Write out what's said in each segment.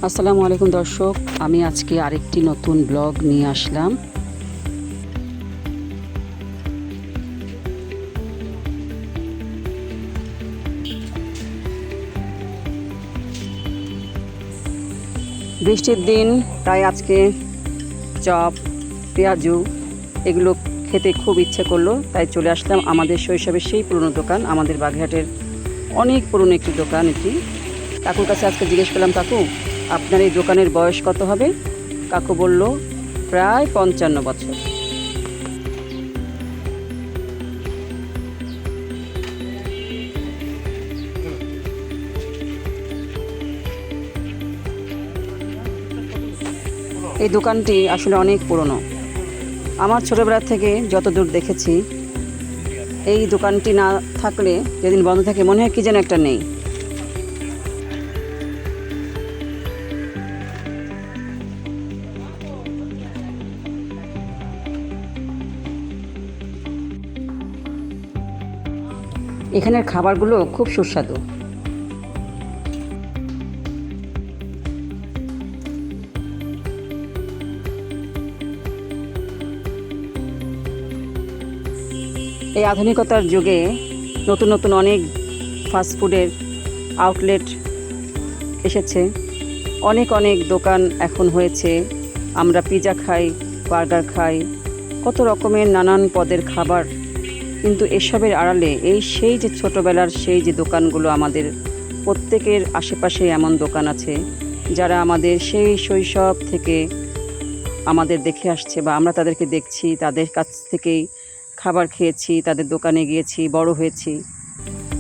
আসসালামু আলাইকুম দর্শক, আমি আজকে আরেকটি নতুন ব্লগ নিয়ে আসলাম। বৃষ্টির দিন, তাই আজকে চপ, পেঁয়াজু এগুলো খেতে খুব ইচ্ছে করলো, তাই চলে আসলাম আমাদের শৈশবের সেই পুরনো দোকান, আমাদের বাগেরহাটের অনেক পুরনো একটি দোকান এটি। কাকুর কাছে আজকে জিজ্ঞেস করলাম, কাকু আপনার এই দোকানের বয়স কত হবে? কাকু বলল প্রায় 55 বছর। এই দোকানটি আসলে অনেক পুরনো। আমার ছোটোবেলা থেকে যতদূর দেখেছি, এই দোকানটি না থাকলে যেদিন বন্ধ থাকে মনে হয় কি যেন একটা নেই। এখানের খাবারগুলো খুব সুস্বাদু। এই আধুনিকতার যুগে নতুন নতুন অনেক ফাস্টফুডের আউটলেট এসেছে, অনেক অনেক দোকান এখন হয়েছে। আমরা পিৎজা খাই, বার্গার খাই, কত রকমের নানান পদের খাবার, কিন্তু এসবের আড়ালে সেই যে ছোটোবেলার সেই যে দোকানগুলো, আমাদের প্রত্যেকের আশেপাশে এমন দোকান আছে যারা আমাদের সেই শৈশব থেকে আমাদের দেখে আসছে বা আমরা তাদেরকে দেখছি, তাদের কাছ থেকেই খাবার খেয়েছি, তাদের দোকানে গিয়েছি, বড় হয়েছি।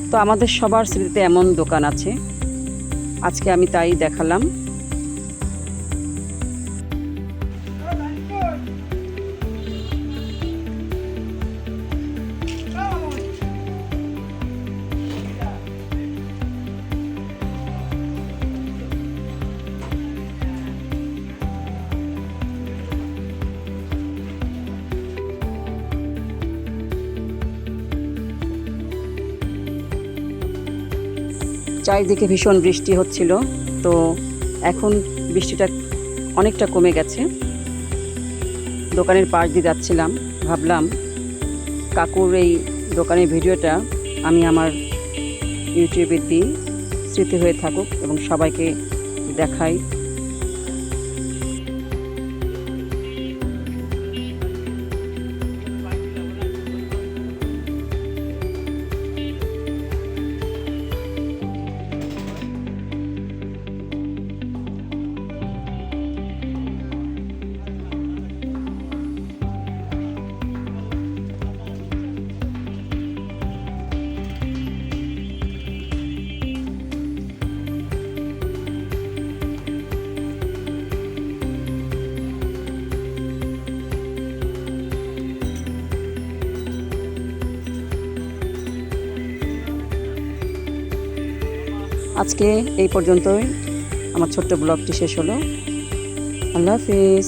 তো আমাদের সবার স্মৃতিতে এমন দোকান আছে, আজকে আমি তাই দেখালাম। চারিদিকে ভীষণ বৃষ্টি হচ্ছিল, তো এখন বৃষ্টিটা অনেকটা কমে গেছে। দোকানের পাশ দিয়ে যাচ্ছিলাম, ভাবলাম কাকুর এই দোকানের ভিডিওটা আমি আমার ইউটিউবে দিই, স্মৃতি হয়ে থাকুক এবং সবাইকে দেখাই। আজকে এই পর্যন্তই আমার ছোট্ট ব্লগটি শেষ হলো। আল্লাহ হাফিজ।